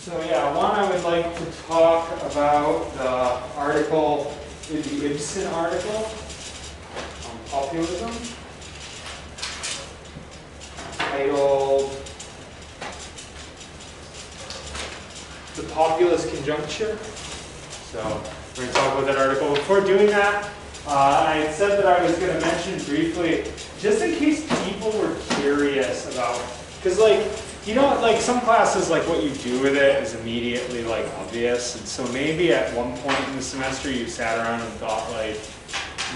So yeah, one, I would like to talk about the article, the Ibsen article on populism, titled The Populist Conjuncture. So we're going to talk about that article. Before doing that, I had said that I was going to mention briefly, just in case people were curious about, because like, you know, like some classes, like what you do with it is immediately like obvious. And so maybe at one point in the semester you sat around and thought like,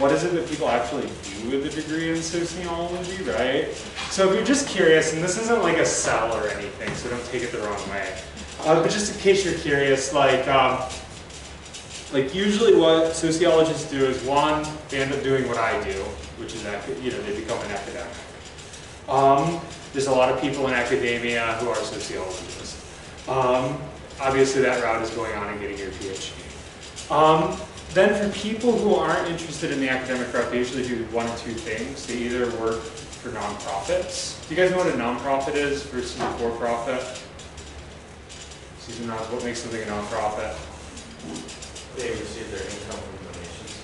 what is it that people actually do with a degree in sociology, right? So if you're just curious, and this isn't like a sell or anything, so don't take it the wrong way. But just in case you're curious, like usually what sociologists do is one, they end up doing what I do, which is, you know, they become an academic. There's a lot of people in academia who are sociologists. Obviously that route is going on and getting your PhD. Then for people who aren't interested in the academic route, they usually do one of two things. They either work for nonprofits. Do you guys know what a nonprofit is versus a for-profit? What makes something a nonprofit? They receive their income from donations.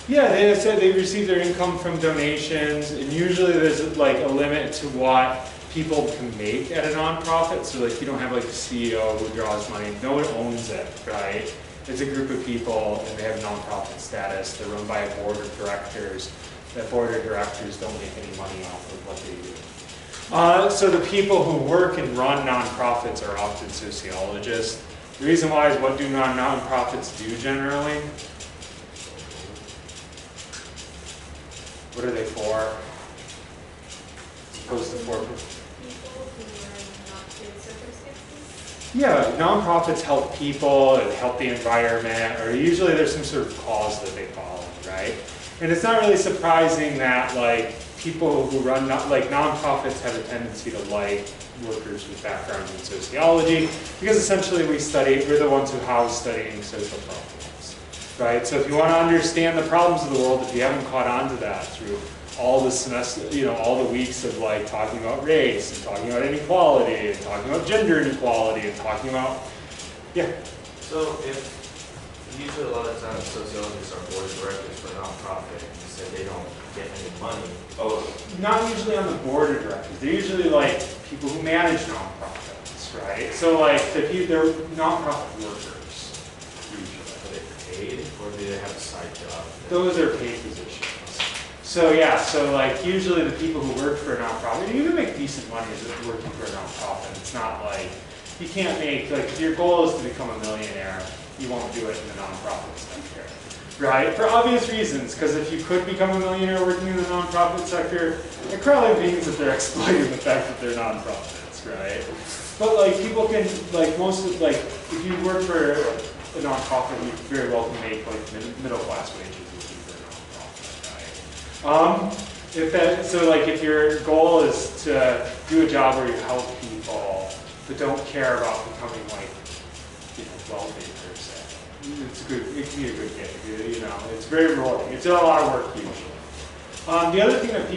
Yeah, they said they receive their income from donations, and usually there's like a limit to what people can make at a nonprofit. So like you don't have like a CEO who draws money. No one owns it, right? It's a group of people, and they have nonprofit status. They're run by a board of directors. That board of directors don't make any money off of what they do. So the people who work and run nonprofits are often sociologists. The reason why is, what do nonprofits do generally? What are they for? As opposed to for-profit. Yeah, nonprofits help people and help the environment, or usually there's some sort of cause that they follow, right? And it's not really surprising that like people who run nonprofits have a tendency to like workers with backgrounds in sociology, because essentially we're the ones who house studying social problems, right? So if you want to understand the problems of the world, if you haven't caught on to that through all the semester, you know, all the weeks of like talking about race and talking about inequality and talking about gender inequality and talking about, yeah. So if usually a lot of times sociologists are board of directors for a nonprofit, and you said they don't get any money. Oh, not usually on the board of directors. They're usually like people who manage nonprofits, right? So like they're nonprofit workers usually. Are they paid, or do they have a side job? Those are paid positions. So yeah, so like usually the people who work for a nonprofit, you can make decent money working for a nonprofit. It's not like, you can't make, like if your goal is to become a millionaire, you won't do it in the nonprofit sector, right? For obvious reasons, because if you could become a millionaire working in the nonprofit sector, it probably means that they're exploiting the fact that they're nonprofits, right? But like people can, like most of, like if you work for a nonprofit, you very well can make like middle class wages. So like if your goal is to do a job where you help people, but don't care about becoming like, you know, wealthy per se, it can be a good gig, you know, it's very rewarding. It's a lot of work usually. The other thing that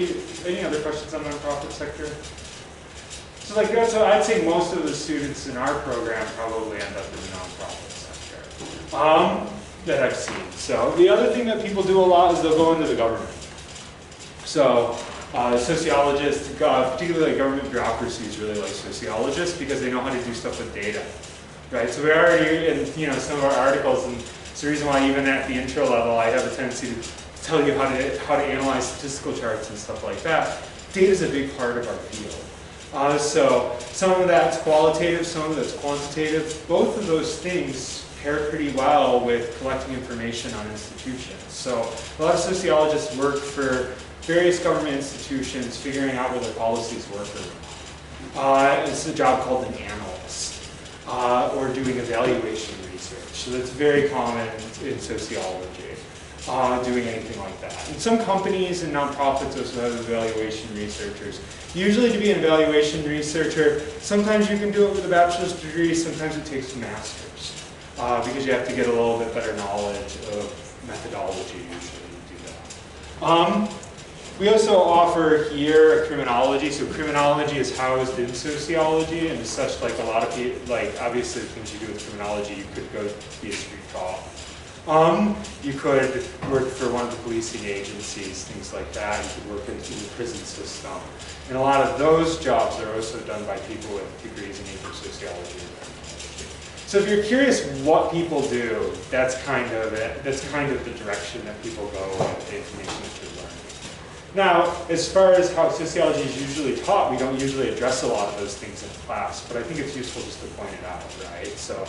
any other questions on the nonprofit sector? So like so I'd say most of the students in our program probably end up in the nonprofit sector that I've seen. So the other thing that people do a lot is they'll go into the government. So sociologists, particularly government bureaucracies, really like sociologists because they know how to do stuff with data, right? So we already, in some of our articles, and it's the reason why even at the intro level I have a tendency to tell you how to analyze statistical charts and stuff like that. Data is a big part of our field. So some of that's qualitative, some of that's quantitative. Both of those things pair pretty well with collecting information on institutions. So a lot of sociologists work for various government institutions, figuring out where their policies work or not. It's a job called an analyst, or doing evaluation research. So that's very common in sociology, doing anything like that. And some companies and nonprofits also have evaluation researchers. Usually to be an evaluation researcher, sometimes you can do it with a bachelor's degree, sometimes it takes a master's, because you have to get a little bit better knowledge of methodology usually to do that. We also offer here a criminology. So criminology is housed in sociology, and as such, like a lot of people, like obviously the things you do with criminology, you could go be a street cop. You could work for one of the policing agencies, things like that. You could work in the prison system. And a lot of those jobs are also done by people with degrees in either sociology or criminology. So if you're curious what people do, that's kind of it. That's kind of the direction that people go with the information that you're learning. Now, as far as how sociology is usually taught, we don't usually address a lot of those things in class, but I think it's useful just to point it out, right? So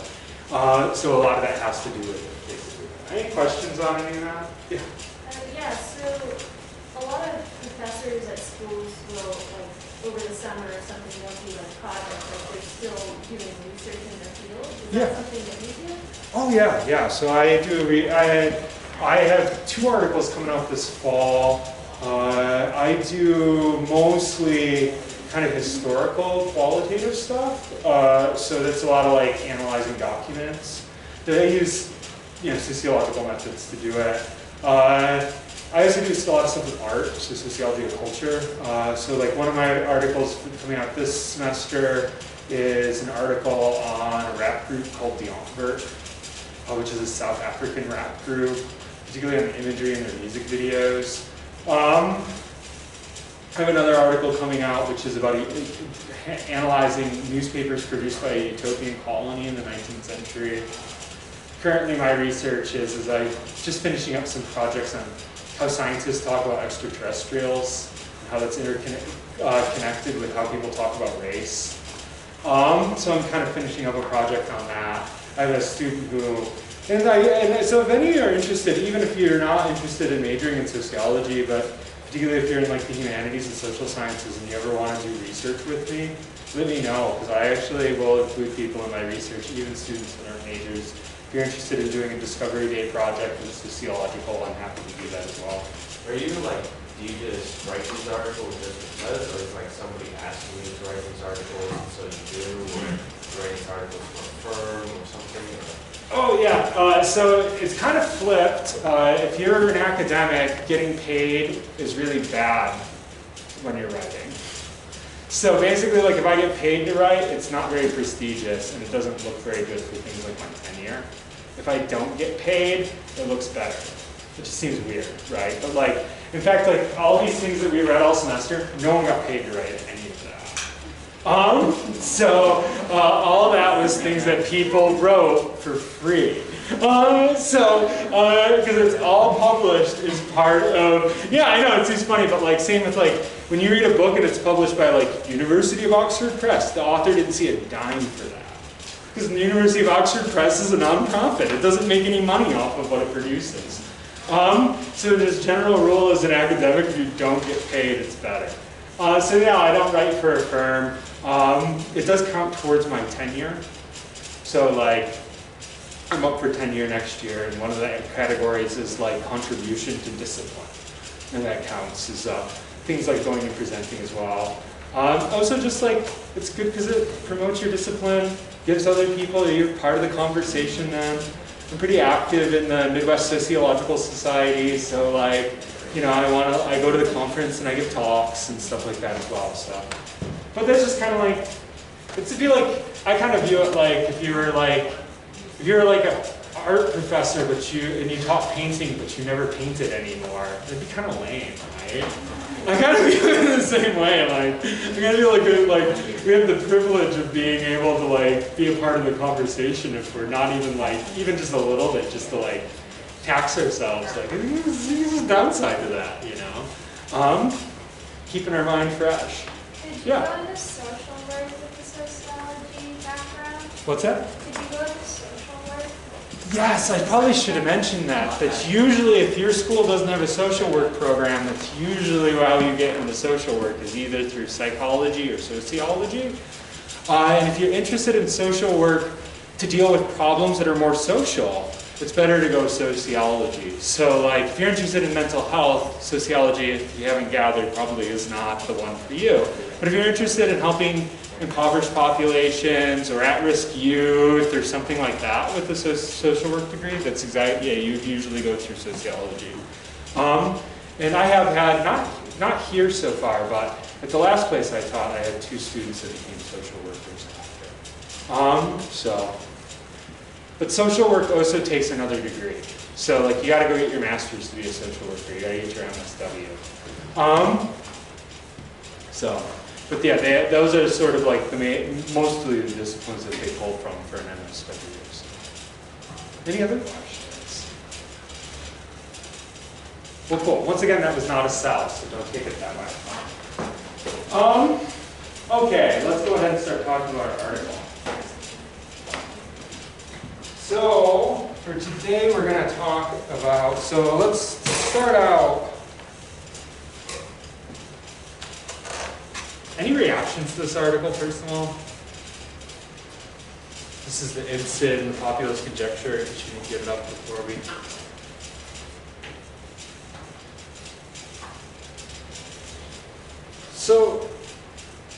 a lot of that has to do with it, basically. Any questions on any of that? Yeah. Yeah, so a lot of professors at schools will, like, over the summer or something, they'll do a project, like they're still doing research in their field. Is that something that you do? Oh yeah. So I do. I have 2 articles coming out this fall. I do mostly kind of historical, qualitative stuff. So that's a lot of like analyzing documents. I use sociological methods to do it. I also do a lot of stuff with art, so sociology of culture. So like one of my articles coming out this semester is an article on a rap group called the Ontvert, which is a South African rap group, particularly on the imagery in their music videos. I have another article coming out which is about analyzing newspapers produced by a utopian colony in the 19th century. Currently my research is I'm just finishing up some projects on how scientists talk about extraterrestrials, and how that's connected with how people talk about race. So I'm kind of finishing up a project on that. I have a student who, so if any of you are interested, even if you're not interested in majoring in sociology, but particularly if you're in like the humanities and social sciences and you ever want to do research with me, let me know, because I actually will include people in my research, even students that aren't majors. If you're interested in doing a Discovery Day project that's sociological, I'm happy to do that as well. Are you like, do you just write these articles just because, or is like somebody asking you to write these articles and so you do, or write these articles for a firm or something? Oh yeah, so it's kind of flipped. If you're an academic, getting paid is really bad when you're writing. So basically, like if I get paid to write, it's not very prestigious and it doesn't look very good for things like my tenure. If I don't get paid, it looks better. It just seems weird, right? But like, in fact, like all these things that we read all semester, no one got paid to write any of that. All of that was things that people wrote for free. Because it's all published as part of, yeah, I know, it seems funny, but like same with like, when you read a book and it's published by like University of Oxford Press, the author didn't see a dime for that. Because the University of Oxford Press is a nonprofit. It doesn't make any money off of what it produces. So this general rule as an academic, if you don't get paid, it's better. So yeah, I don't write for a firm. It does count towards my tenure. So like, I'm up for tenure next year, and one of the categories is like contribution to discipline. And that counts as things like going and presenting as well. Also just like, it's good because it promotes your discipline, gives other people, you're part of the conversation then. I'm pretty active in the Midwest Sociological Society, so like, I go to the conference and I give talks and stuff like that as well, so. But that's just kind of like, I kind of view it like, if you're like an art professor, and you taught painting, but you never painted anymore, it'd be kind of lame, right? I kind of feel it the same way. Like, I kind of feel like we have the privilege of being able to like be a part of the conversation if we're not even like, even just a little bit, just to like tax ourselves. Like, there's a downside to that, keeping our mind fresh. Did you go into social work with the sociology background? What's that? Did you go into social work? Yes, I probably should have mentioned that. That's usually, if your school doesn't have a social work program, that's usually how you get into social work, is either through psychology or sociology. And if you're interested in social work to deal with problems that are more social, it's better to go sociology. So like, if you're interested in mental health, sociology, if you haven't gathered, probably is not the one for you. But if you're interested in helping impoverished populations or at-risk youth or something like that with a social work degree, that's exactly, yeah, you usually go through sociology. And I have had, not here so far, but at the last place I taught, I had 2 students that became social workers after. But social work also takes another degree. So like you gotta go get your master's to be a social worker, you gotta get your MSW. But yeah, those are sort of like mostly the disciplines that they pull from for an MSW. So. Any other questions? Well, cool. Once again, that was not a sell, so don't take it that way. Okay, let's go ahead and start talking about our article. So, for today we're going to talk about, so let's start out. Any reactions to this article, first of all? This is the IBSID and the populist conjecture. You shouldn't give it up before we. So,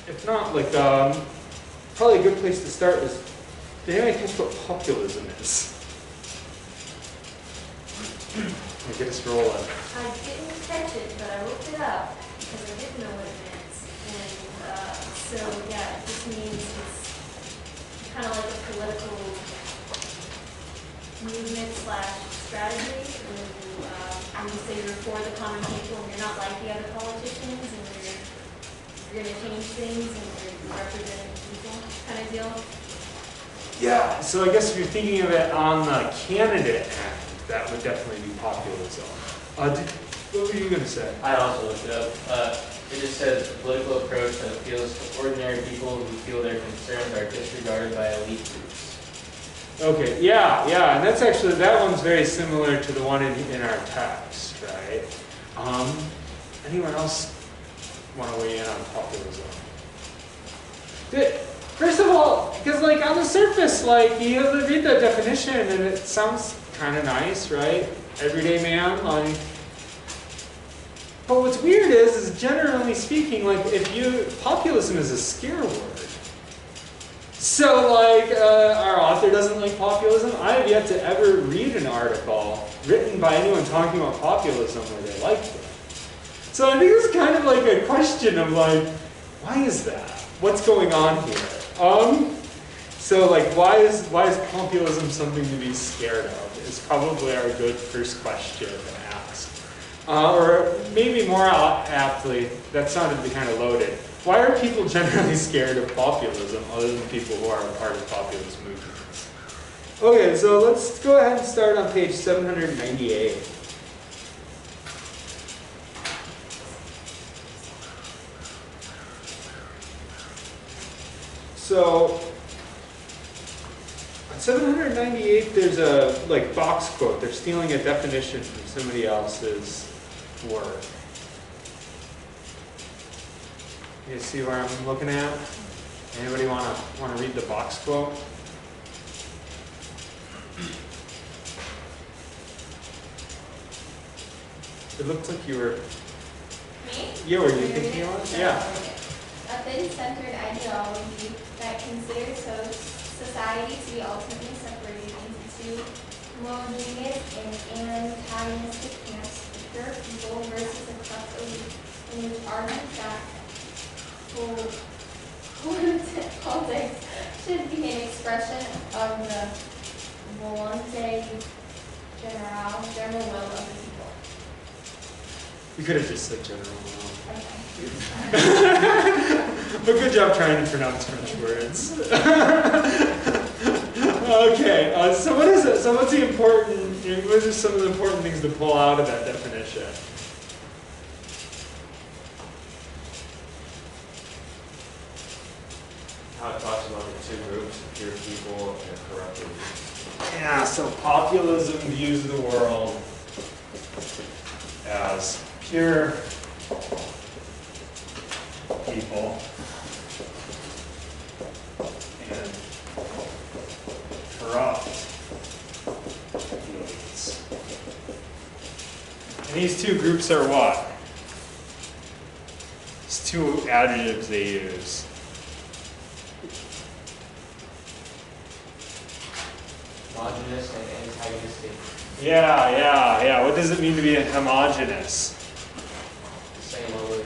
if not, like, probably a good place to start is, did anybody catch what populism is? Get us rolling. I didn't catch it, but I looked it up because I didn't know what it meant. And so, yeah, it just means it's kind of like a political movement / strategy. When you say you're for the common people and you're not like the other politicians and you're going to change things and you're representing people kind of deal. Yeah, so I guess if you're thinking of it on the candidate end, that would definitely be populism. What were you going to say? I also looked it up. It just says a political approach that appeals to ordinary people who feel their concerns are disregarded by elite groups. Okay, yeah, and that's actually, that one's very similar to the one in our text, right? Anyone else want to weigh in on populism? First of all, because like on the surface, like you read the definition and it sounds kind of nice, right? Everyday man, like. But what's weird is generally speaking, like populism is a scare word. So like our author doesn't like populism. I have yet to ever read an article written by anyone talking about populism where they liked it. So I think it's kind of like a question of like, why is that? What's going on here? So like, why is populism something to be scared of? Is probably our good first question to ask. Or maybe more aptly, that sounded kind of loaded. Why are people generally scared of populism other than people who are a part of populist movements? Okay, so let's go ahead and start on page 798. So, on 798, there's a box quote. They're stealing a definition from somebody else's work. You see where I'm looking at? Anybody want to read the box quote? It looked like you were. Me? Yeah, were you thinking on it? Yeah. A thin-centered ideology that considers society to be ultimately separated into two homogeneous and antagonistic camps, the pure people versus the corrupt elite, in which argues that politics should be an expression of the volonté general will of the people. You could have just said general will. Okay. But good job trying to pronounce French words. Okay, so what is it? So what are some of the important things to pull out of that definition? How it talks about the two groups, pure people and corrupt elites. Yeah, so populism views the world as pure people and corrupt elites. And these two groups are what? These two adjectives they use. Homogeneous and antagonistic. Yeah. What does it mean to be homogeneous? Same over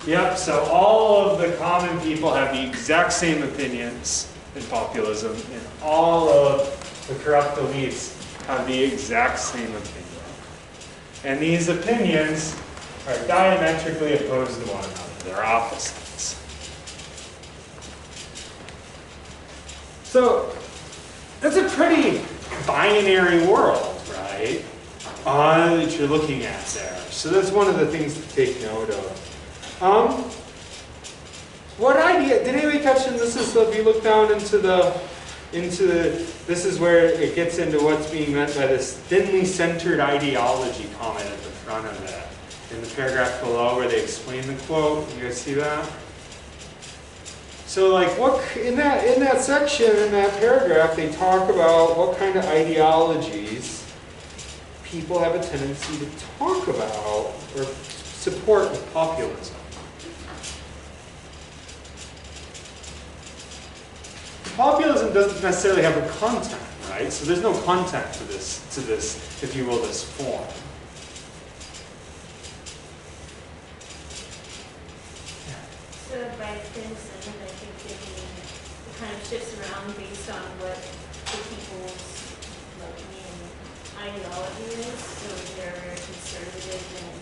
Yep, so all of the common people have the exact same opinions in populism, and all of the corrupt elites have the exact same opinion. And these opinions are diametrically opposed to one another. They're opposites. So that's a pretty binary world, right? That you're looking at there. So that's one of the things to take note of. What idea, did anybody catch in this? Is if you look down into this is where it gets into what's being meant by this thinly centered ideology comment at the front of it. In the paragraph below where they explain the quote, you guys see that? So like what in that section, in that paragraph, they talk about what kind of ideologies people have a tendency to talk about or support with populism. Populism doesn't necessarily have a content, right? So there's no content to this, if you will, this form. So by thin centered, I think they mean it kind of shifts around based on what the people's main ideology is. So if they're very conservative, then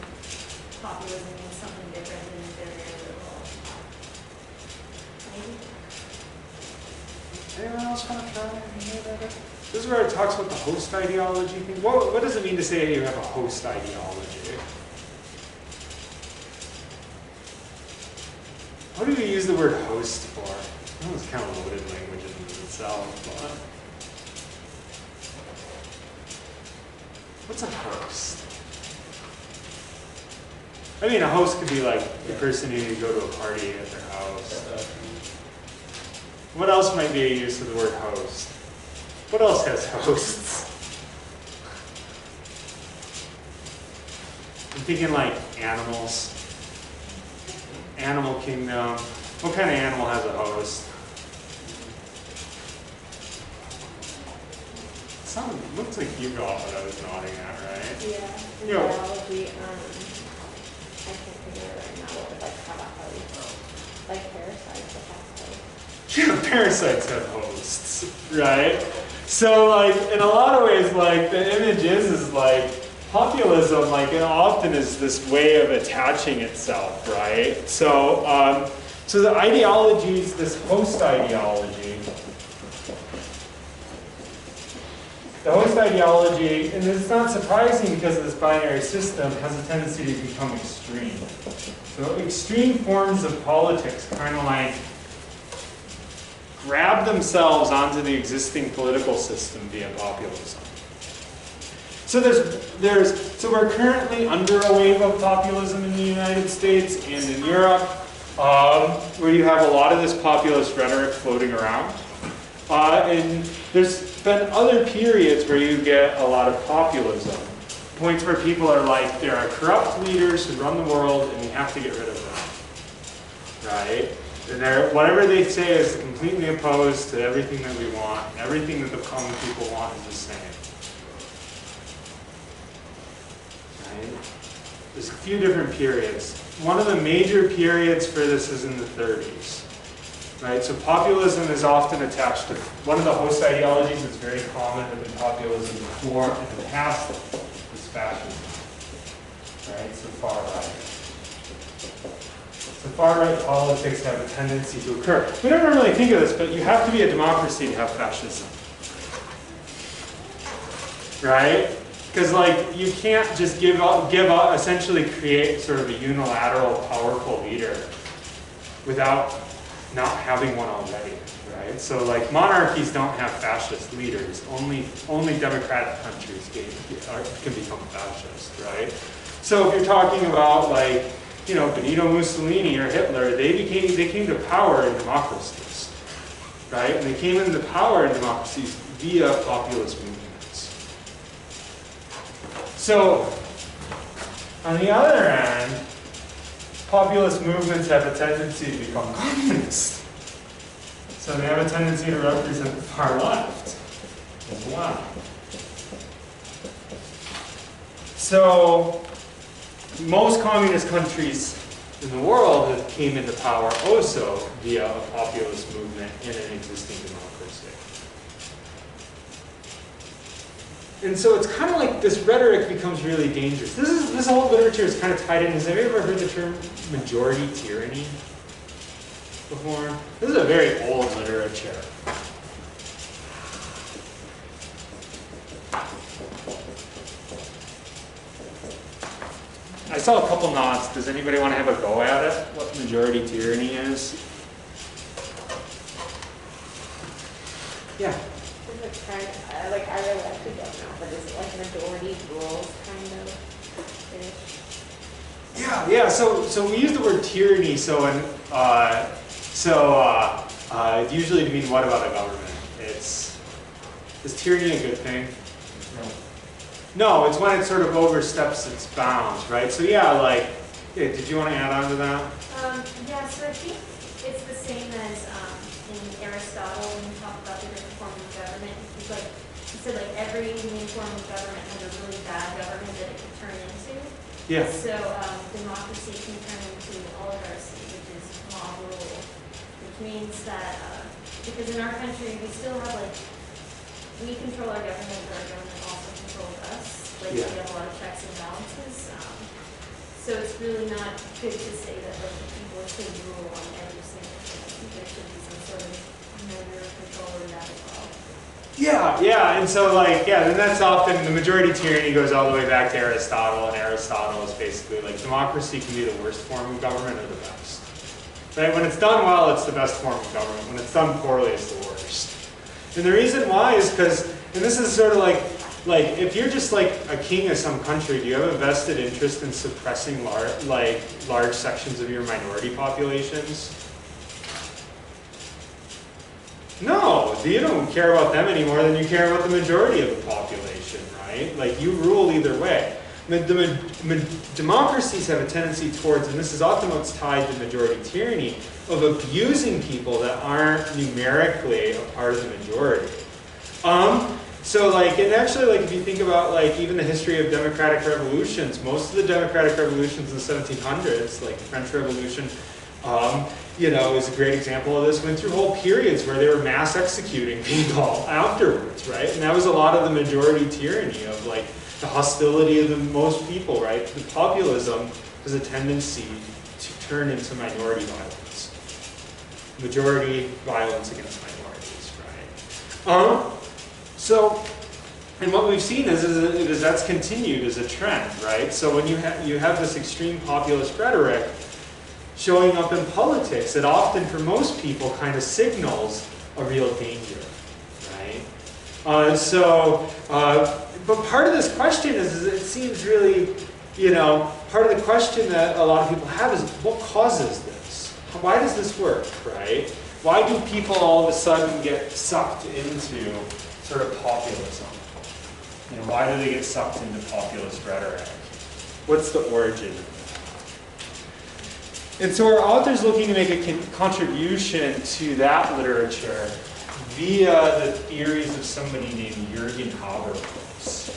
populism means something different than if they're very liberal. Maybe. Anyone else want to try? This is where it talks about the host ideology thing. What does it mean to say you have a host ideology? What do we use the word host for? That was kind of loaded language in itself, but what's a host? I mean, a host could be like the person who you go to a party at their house. What else might be a use of the word host? What else has hosts? I'm thinking like animals. Animal kingdom. What kind of animal has a host? Looks like you got what I was nodding at, right? Yeah, in Yeah. biology, I can't figure it right now, what would like have a host? Like parasites that have hosts. Yeah, parasites have hosts, right? So like in a lot of ways, like the image is like populism, like it often is this way of attaching itself, right? So so the ideologies, this host ideology, the host ideology, and it's not surprising because of this binary system, has a tendency to become extreme. So extreme forms of politics kind of like grab themselves onto the existing political system via populism. So so we're currently under a wave of populism in the United States and in Europe, where you have a lot of this populist rhetoric floating around. And there's been other periods where you get a lot of populism. Points where people are like, there are corrupt leaders who run the world and we have to get rid of them. Right? And whatever they say is completely opposed to everything that we want. Everything that the common people want is the same. Right? There's a few different periods. One of the major periods for this is in the 30s. Right? So populism is often attached to one of the host ideologies that's very common within populism before in the past is fascism. Right? So far right. So far-right politics have a tendency to occur. We don't really think of this, but you have to be a democracy to have fascism. Right? Because like you can't just give up, essentially create sort of a unilateral, powerful leader without not having one already. Right? So like monarchies don't have fascist leaders. Only democratic countries can become fascist. Right? So if you're talking about like, you know, Benito Mussolini or Hitler, they came to power in democracies, right? And they came into power in democracies via populist movements. So, on the other end, populist movements have a tendency to become communist. So they have a tendency to represent the far left as well. So, most communist countries in the world have came into power also via a populist movement in an existing democracy. And so it's kind of like this rhetoric becomes really dangerous. This whole literature is kind of tied in. Have you ever heard the term majority tyranny before? This is a very old literature. I saw a couple nods. Does anybody want to have a go at it? What majority tyranny is? Yeah. Is it kind of, like, I really actually don't know, but is it like majority rules kind of ish? Yeah. So we use the word tyranny. Usually to mean what about a government? Is tyranny a good thing? No, it's when it sort of oversteps its bounds, right? So yeah, like, did you want to add on to that? Yeah, so I think it's the same as in Aristotle when you talk about the different forms of government. It's like, he said like every main form of government has a really bad government that it could turn into. Yeah. So democracy can turn into oligarchy, which is mob rule, which means that, because in our country we still have like, we control our government, but our government also controls us. Like we have a lot of checks and balances. So it's really not good to say that like the people should rule on every single thing. There should be some sort of measure of control in that as well. Yeah, and so like, then that's often, the majority tyranny goes all the way back to Aristotle, and Aristotle is basically like democracy can be the worst form of government or the best. Right? When it's done well, it's the best form of government. When it's done poorly, it's the worst. And the reason why is because, and this is sort of like if you're just like a king of some country, do you have a vested interest in suppressing large sections of your minority populations? No, you don't care about them any more than you care about the majority of the population, right? Like you rule either way. Democracies have a tendency towards, and this is often what's tied to majority tyranny, of abusing people that aren't numerically a part of the majority. So like, and actually like if you think about like even the history of democratic revolutions, most of the democratic revolutions in the 1700s, like the French Revolution, is a great example of this, went through whole periods where they were mass executing people afterwards, right? And that was a lot of the majority tyranny of like the hostility of the most people, right? The populism has a tendency to turn into minority violence. Majority violence against minorities, right? And what we've seen is that's continued as a trend, right? So when you have this extreme populist rhetoric showing up in politics, it often, for most people, kind of signals a real danger, right? But part of this question is it seems really, part of the question that a lot of people have is what causes this? Why does this work, right? Why do people all of a sudden get sucked into sort of populism? Why do they get sucked into populist rhetoric? What's the origin? And so our author's looking to make a contribution to that literature via the theories of somebody named Jürgen Habermas.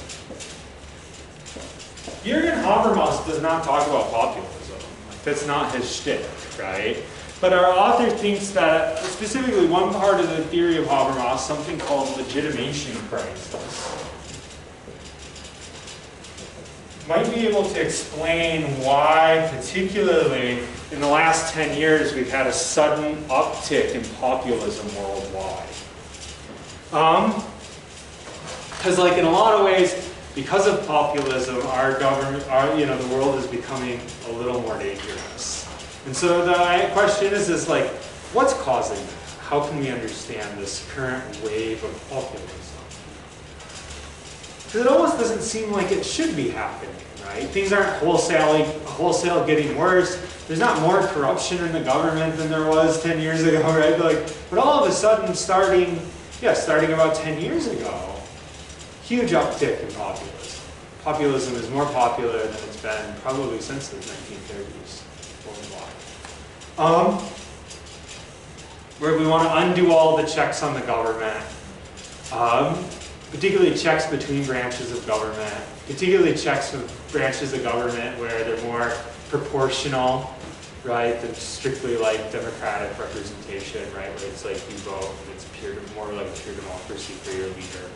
Jürgen Habermas does not talk about populism. That's not his shtick, right? But our author thinks that specifically one part of the theory of Habermas, something called legitimation crisis, might be able to explain why, particularly in the last 10 years, we've had a sudden uptick in populism worldwide. Because like in a lot of ways, because of populism, our government, the world is becoming a little more dangerous. And so the question is like, what's causing that? How can we understand this current wave of populism? Because it almost doesn't seem like it should be happening, right? Things aren't wholesale getting worse. There's not more corruption in the government than there was 10 years ago, right? But all of a sudden, starting about 10 years ago, huge uptick in populism. Populism is more popular than it's been probably since the 1930s worldwide. Where we want to undo all the checks on the government, particularly checks between branches of government, particularly checks with branches of government where they're more proportional right? Than strictly like democratic representation, right? Where it's like you vote and it's more like pure democracy for your leader.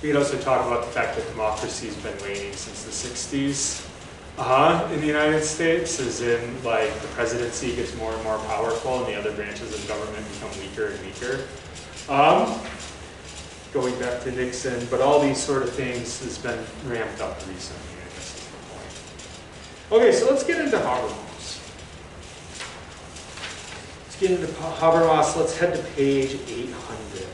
We could also talk about the fact that democracy has been waning since the 60s in the United States, as in like the presidency gets more and more powerful and the other branches of government become weaker and weaker. Going back to Nixon, but all these sort of things has been ramped up recently, I guess is the point. Okay, so let's get into Habermas. Let's get into Habermas. Let's head to page 800.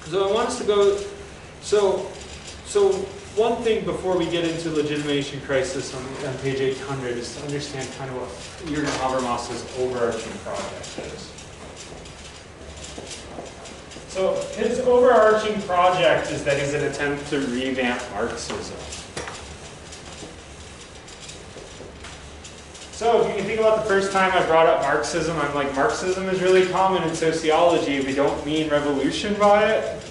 So I want us to go, so one thing before we get into legitimation crisis on page 800 is to understand kind of what Jürgen Habermas's overarching project is. So his overarching project is that he's an attempt to revamp Marxism. So if you can think about the first time I brought up Marxism, I'm like, Marxism is really common in sociology. We don't mean revolution by it.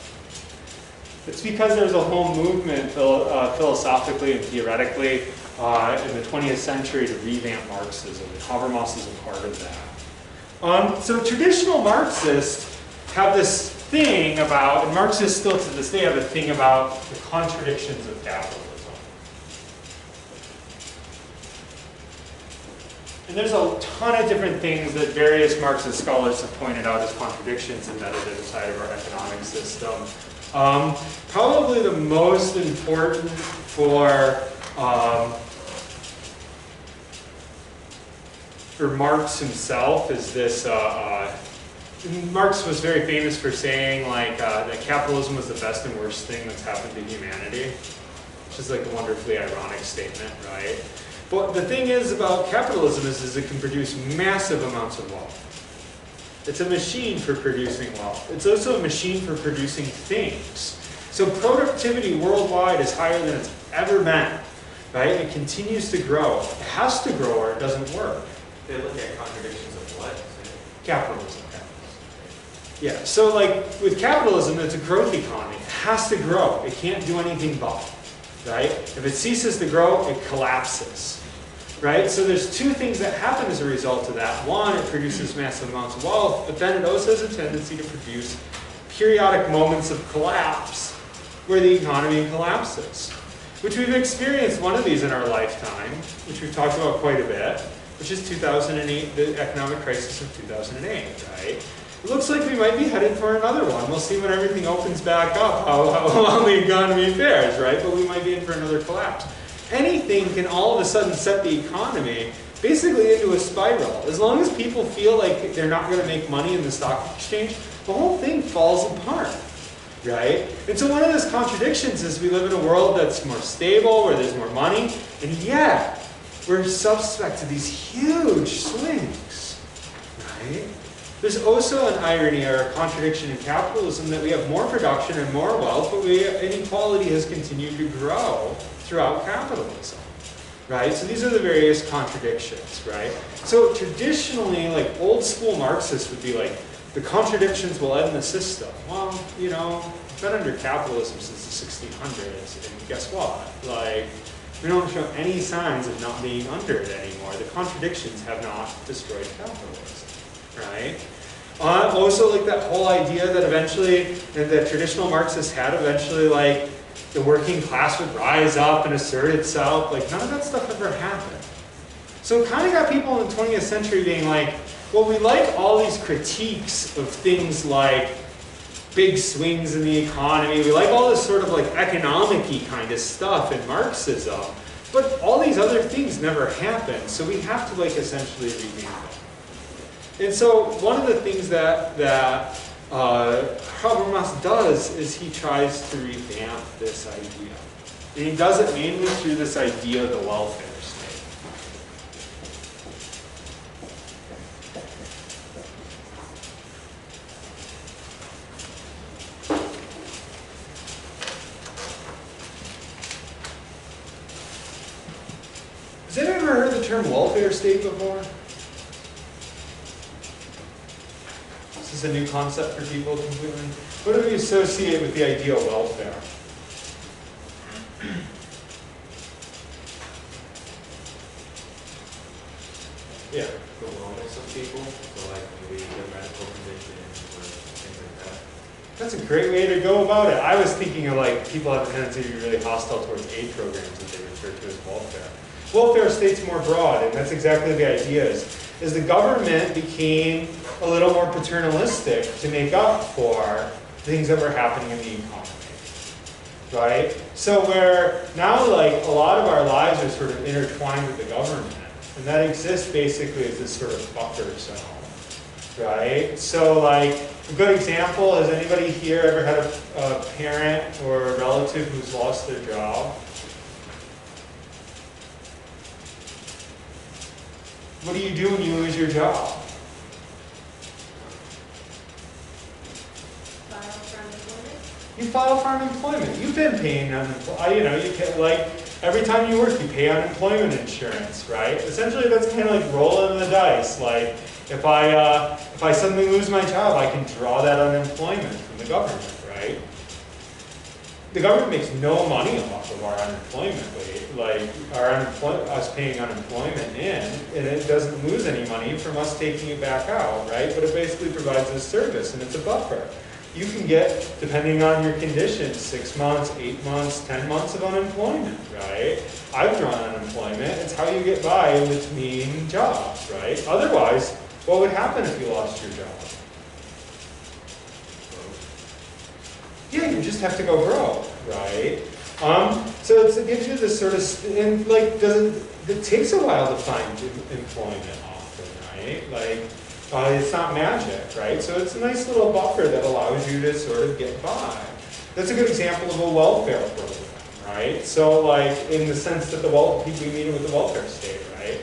It's because there's a whole movement philosophically and theoretically in the 20th century to revamp Marxism, and Habermas is a part of that. So traditional Marxists have this thing about, and Marxists still to this day have a thing about the contradictions of capitalism. And there's a ton of different things that various Marxist scholars have pointed out as contradictions embedded inside of our economic system. Probably the most important for Marx himself is this, Marx was very famous for saying like that capitalism was the best and worst thing that's happened to humanity, which is like a wonderfully ironic statement, right? But the thing is about capitalism is it can produce massive amounts of wealth. It's a machine for producing wealth. It's also a machine for producing things. So productivity worldwide is higher than it's ever been, right? It continues to grow. It has to grow or it doesn't work. They look at contradictions of what? Capitalism. Yeah, so like with capitalism, it's a growth economy. It has to grow. It can't do anything but, right? If it ceases to grow, it collapses. Right? So there's two things that happen as a result of that. One, it produces massive amounts of wealth, but then it also has a tendency to produce periodic moments of collapse where the economy collapses, which we've experienced one of these in our lifetime, which we've talked about quite a bit, which is 2008, the economic crisis of 2008, right? It looks like we might be headed for another one. We'll see when everything opens back up how well the economy fares, right? But we might be in for another collapse. Anything can all of a sudden set the economy basically into a spiral. As long as people feel like they're not going to make money in the stock exchange, the whole thing falls apart, right? And so one of those contradictions is we live in a world that's more stable, where there's more money, and yet we're suspect to these huge swings, right? There's also an irony or a contradiction in capitalism that we have more production and more wealth, but inequality has continued to grow throughout capitalism, right? So these are the various contradictions, right? So traditionally, like old school Marxists would be like, the contradictions will end the system. Well, you know, we've been under capitalism since the 1600s, and guess what? Like, we don't show any signs of not being under it anymore. The contradictions have not destroyed capitalism, right? Also, like that whole idea that eventually, that traditional Marxists had eventually, like, the working class would rise up and assert itself. Like, none of that stuff ever happened. So it kind of got people in the 20th century being like, well, we like all these critiques of things like big swings in the economy. We like all this sort of like economic-y kind of stuff in Marxism. But all these other things never happened. So we have to like essentially revamp it. And so one of the things that Habermas does is he tries to revamp this idea. And he does it mainly through this idea of the welfare state. Has anyone ever heard the term welfare state before? Is this a new concept for people completely? What do we associate with the idea of welfare? Yeah. The wellness of people, so like maybe the medical conditions or things like that. That's a great way to go about it. I was thinking of like people have a tendency to be really hostile towards aid programs that they refer to as welfare. Welfare state's more broad, and that's exactly the idea is the government became a little more paternalistic to make up for things that were happening in the economy, right? So where now like a lot of our lives are sort of intertwined with the government, and that exists basically as this sort of buffer zone, right? So like a good example, has anybody here ever had a parent or a relative who's lost their job? What do you do when you lose your job? File for unemployment. You file for unemployment. You've been paying unemployment. You know, you can, like every time you work, you pay unemployment insurance, right? Essentially, that's kind of like rolling the dice. Like if I suddenly lose my job, I can draw that unemployment from the government, right? The government makes no money off of our unemployment rate, like us paying unemployment in, and it doesn't lose any money from us taking it back out, right? But it basically provides a service, and it's a buffer. You can get, depending on your conditions, 6 months, 8 months, 10 months of unemployment, right? I've drawn unemployment. It's how you get by in between jobs, right? Otherwise, what would happen if you lost your job? Yeah, you just have to go grow, right? So it gives you this sort of, and like, it takes a while to find employment often, right? Like, it's not magic, right? So it's a nice little buffer that allows you to sort of get by. That's a good example of a welfare program, right? So like, in the sense that people mean it with the welfare state, right?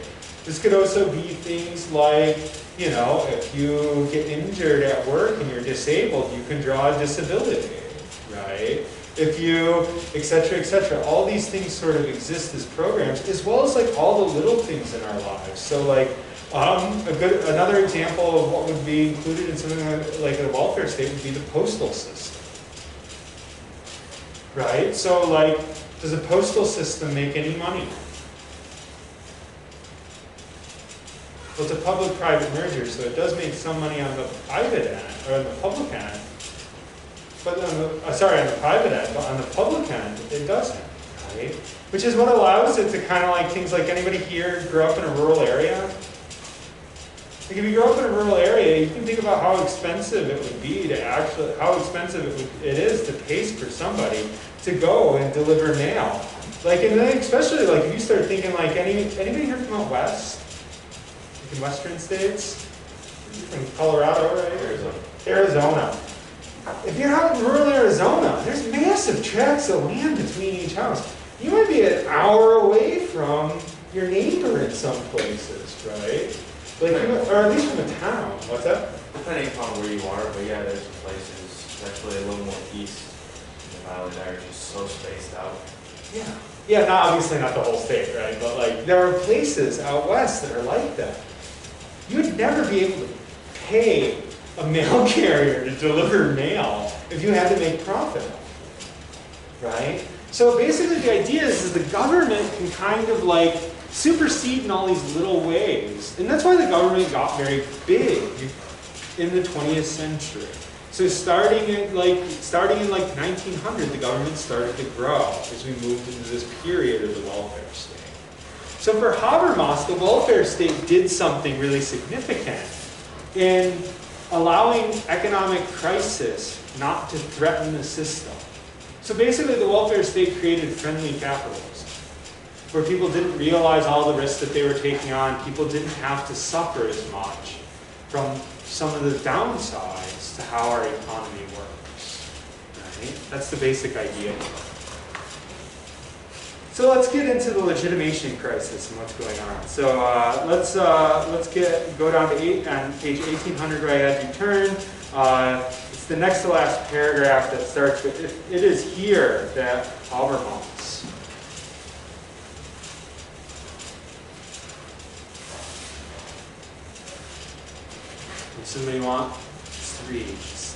This could also be things like, you know, if you get injured at work and you're disabled, you can draw a disability, right? If you, et cetera, all these things sort of exist as programs, as well as like all the little things in our lives. So like, another example of what would be included in something like a welfare state would be the postal system, right? So like, does the postal system make any money? Well, it's a public-private merger, so it does make some money on the private end, or on the public end. But on the, on the private end, but on the public end, it doesn't, right? Which is what allows it to kind of like things like, anybody here grew up in a rural area? Like if you grow up in a rural area, you can think about how expensive it would be to actually, how expensive it is to pay for somebody to go and deliver mail. Like, and then especially like if you start thinking like, anybody here from out west? Like in western states? From Colorado, right? Arizona. If you're out in rural Arizona, there's massive tracts of land between each house. You might be an hour away from your neighbor in some places, right? Like, or at least from a town. What's that? Depending upon where you are, but yeah, there's some places, especially a little more east in the valley, that are just so spaced out. Yeah. Yeah, obviously not the whole state, right? But like, there are places out west that are like that. You would never be able to pay a mail carrier to deliver mail if you had to make profit, right? So basically the idea is the government can kind of like supersede in all these little ways. And that's why the government got very big in the 20th century. So starting in like 1900, the government started to grow as we moved into this period of the welfare state. So for Habermas, the welfare state did something really significant in allowing economic crisis not to threaten the system. So basically the welfare state created friendly capitalism, where people didn't realize all the risks that they were taking on. People didn't have to suffer as much from some of the downsides to how our economy works. Right? That's the basic idea. So let's get into the legitimation crisis and what's going on. So let's go down to on page 1800 where I had you turn. It's the next to last paragraph that starts with, it is here that Habermas If somebody wants 3, just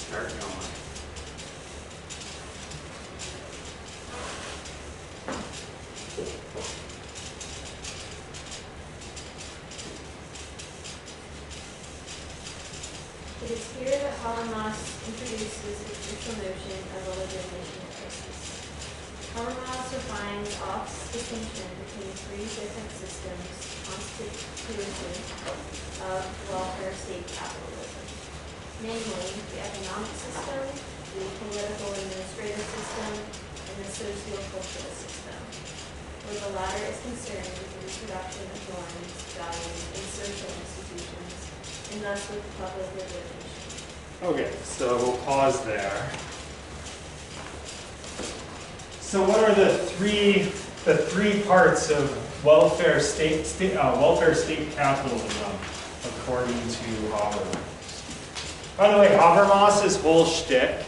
start going. It is here that Habermas introduces the crucial notion of a legitimation crisis. Habermas defines Off's distinction between 3 different systems constitutive of welfare state capitalism, namely the economic system, the political administrative system, and the socio-cultural system, where the latter is concerned with the reproduction of norms, values, and social institutions, and thus with public legitimation. Okay, so we'll pause there. So what are the three parts of welfare state capitalism according to Habermas? By the way, Habermas's whole shtick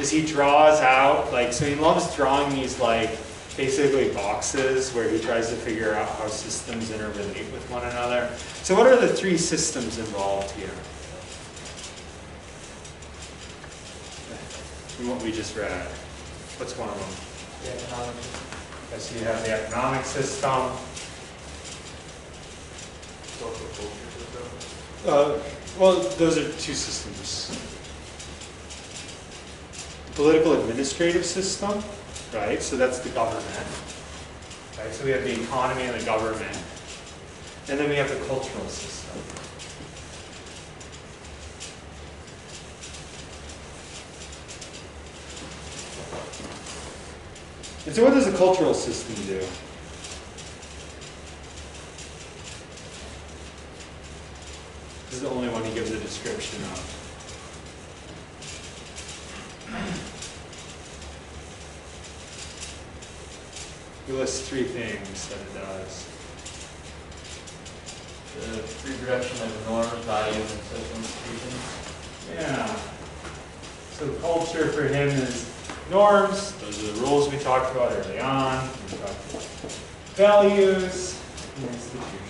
is he draws out, like, so he loves drawing these, like, basically boxes where he tries to figure out how systems interrelate with one another. So what are the 3 systems involved here? In what we just read. What's one of them? The economic system. Okay, so you have the economic system. Social culture system. Well, those are 2 systems. The political administrative system, right? So that's the government. Right? So we have the economy and the government. And then we have the cultural system. And so what does the cultural system do? This is the only one he gives a description of. He lists 3 things that it does. The reproduction of norms, values, and social institutions. Yeah. So culture for him is norms. Those are the rules we talked about early on. We talked about values and institutions.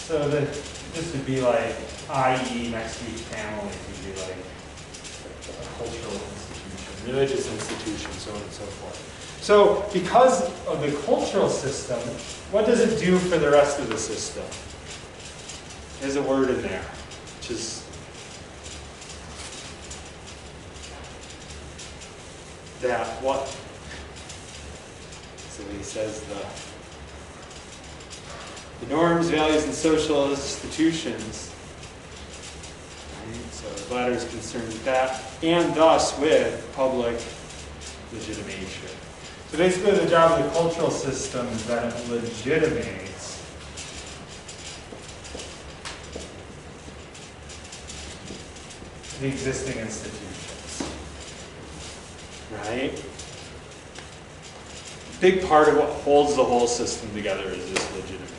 So this would be like, i.e., next to each family would be like a cultural institution, religious institution, so on and so forth. So because of the cultural system, what does it do for the rest of the system? There's a word in there, which is that what? So he says the norms, values, and social institutions. Right? So the latter is concerned with that, and thus with public legitimation. So basically the job of the cultural system is that it legitimates the existing institutions. Right? Big part of what holds the whole system together is this legitimation.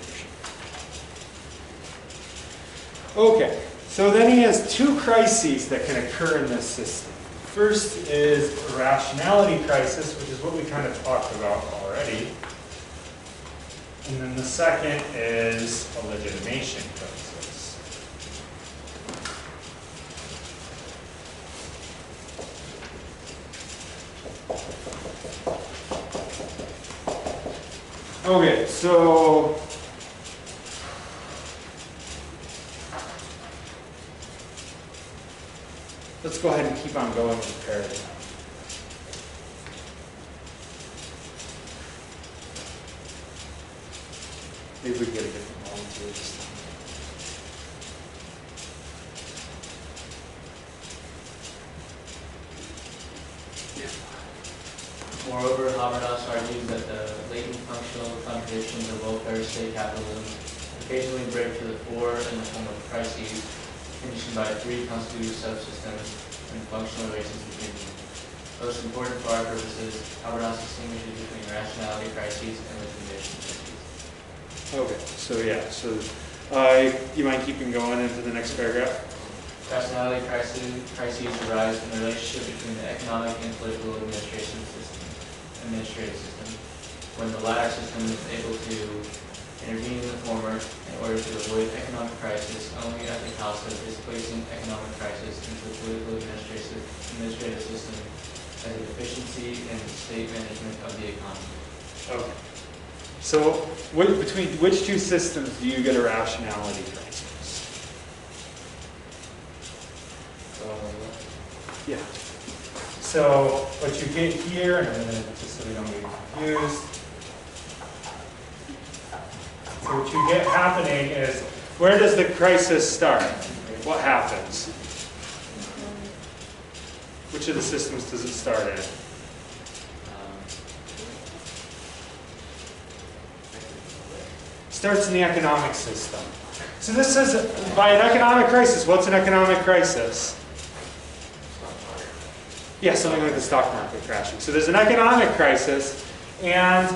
Okay, so then he has 2 crises that can occur in this system. First is a rationality crisis, which is what we kind of talked about already. And then the second is a legitimation crisis. Okay, so let's go ahead and keep on going with paradigm. Maybe we can get a different volunteer this time. Moreover, Habermas argues that the latent functional contradictions of welfare state capitalism occasionally break to the fore in the form of crises, conditioned by 3 constitutive subsystems and functional relations between them. Most important for our purposes, Habermas distinguishes between rationality crises and legitimation crises. Okay, so yeah, so you mind keeping going into the next paragraph? Rationality crises arise in the relationship between the economic and political administrative system, when the latter system is able to intervening in the former in order to avoid economic crisis only at the cost of displacing economic crisis into the political administrative system as a deficiency in state management of the economy. Okay. So between which two systems do you get a rationality crisis? Yeah. So what you get here, and then just so we don't get confused. So what you get happening is, where does the crisis start? What happens? Which of the systems does it start in? Starts in the economic system. So this is, by an economic crisis, what's an economic crisis? Yeah, something like the stock market crashing. So there's an economic crisis, and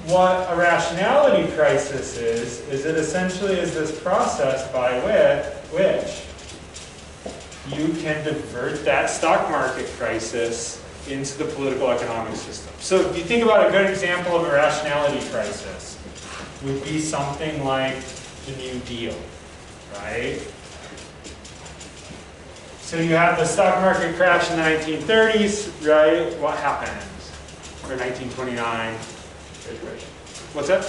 what a rationality crisis is it essentially is this process by which you can divert that stock market crisis into the political economic system. So if you think about a good example of a rationality crisis, would be something like the New Deal, right? So you have the stock market crash in the 1930s, right? What happened? Or 1929? What's that?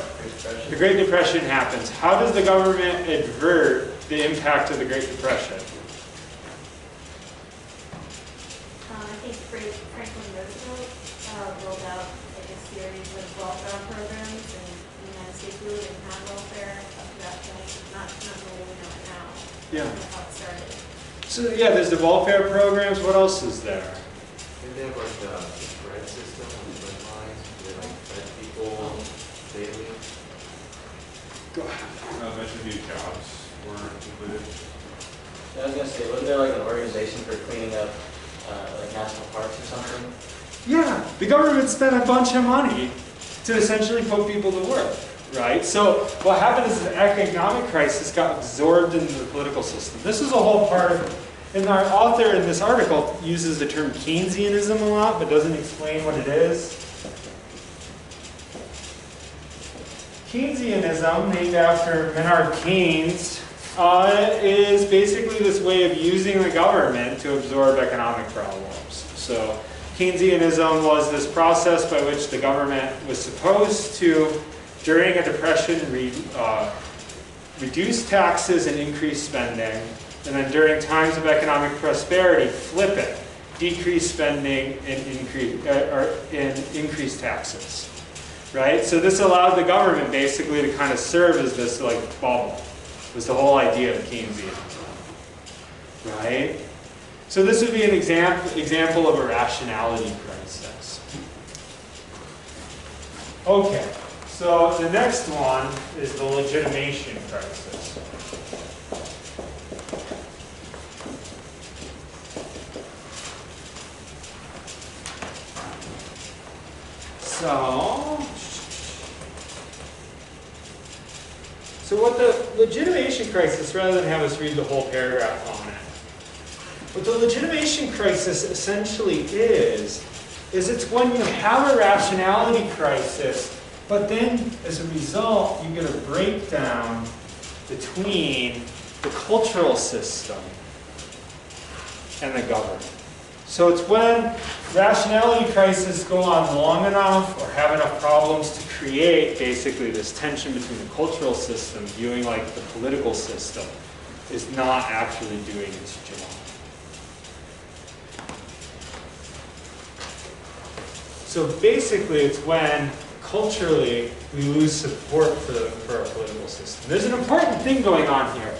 The Great Depression happens. How does the government avert the impact of the Great Depression? I think Franklin Roosevelt rolled out like a series of welfare programs, and the United States really didn't have welfare up to that point, not the way we know it now. Yeah. That's how it started. So yeah, there's the welfare programs. What else is there? And they have like the bread system on the bread lines, they like fed people daily. Go ahead. A bunch of new jobs were included. I was gonna say, wasn't there like an organization for cleaning up like national parks or something? Yeah, the government spent a bunch of money to essentially put people to work, right? So what happened is the economic crisis got absorbed into the political system. This is a whole part of, and our author in this article uses the term Keynesianism a lot, but doesn't explain what it is. Keynesianism, named after Maynard Keynes, is basically this way of using the government to absorb economic problems. So Keynesianism was this process by which the government was supposed to, during a depression, reduce taxes and increase spending, and then during times of economic prosperity, flip it, decrease spending and increase taxes. Right? So this allowed the government basically to kind of serve as this like bubble, was the whole idea of Keynesianism. Right? So this would be an example of a rationality crisis. Okay, so the next one is the legitimation crisis. So what the legitimation crisis, rather than have us read the whole paragraph on it, what the legitimation crisis essentially is it's when you have a rationality crisis, but then as a result, you get a breakdown between the cultural system and the government. So it's when rationality crises go on long enough or have enough problems to create basically this tension between the cultural system, viewing like the political system is not actually doing its job. So basically it's when culturally we lose support for our political system. There's an important thing going on here,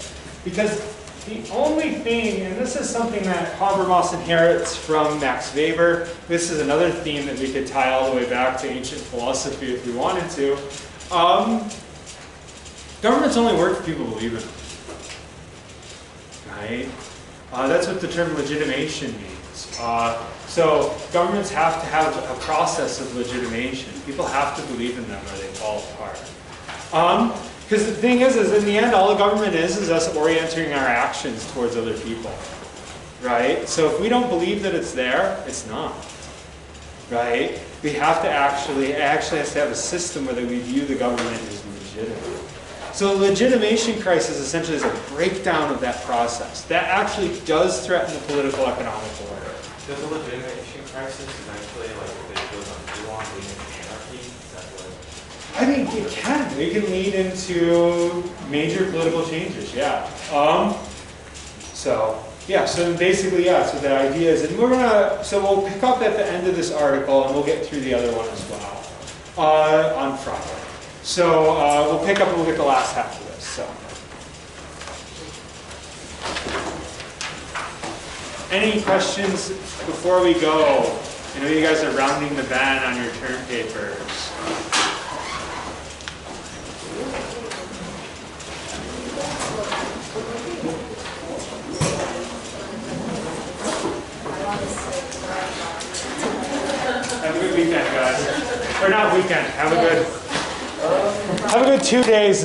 because the only thing, and this is something that Habermas inherits from Max Weber, this is another theme that we could tie all the way back to ancient philosophy if we wanted to. Governments only work if people believe in them. Right? That's what the term legitimation means. So governments have to have a process of legitimation. People have to believe in them or they fall apart. Because the thing is in the end, all the government is us orienting our actions towards other people, right? So if we don't believe that it's there, it's not, right? We have to it actually has to have a system where we view the government as legitimate. So the legitimation crisis essentially is a breakdown of that process. That actually does threaten the political economic order. Does the legitimation crisis eventually, like, if it goes on too long, lead into anarchy? Is that what? I mean, it can. It can lead into major political changes, yeah. So basically, yeah, so the idea is, and so we'll pick up at the end of this article, and we'll get through the other one as well, on Friday. So we'll pick up and we'll get the last half of this, so. Any questions before we go? I know you guys are rounding the band on your term papers. Have a good weekend, guys. Or not weekend, have a good 2 days.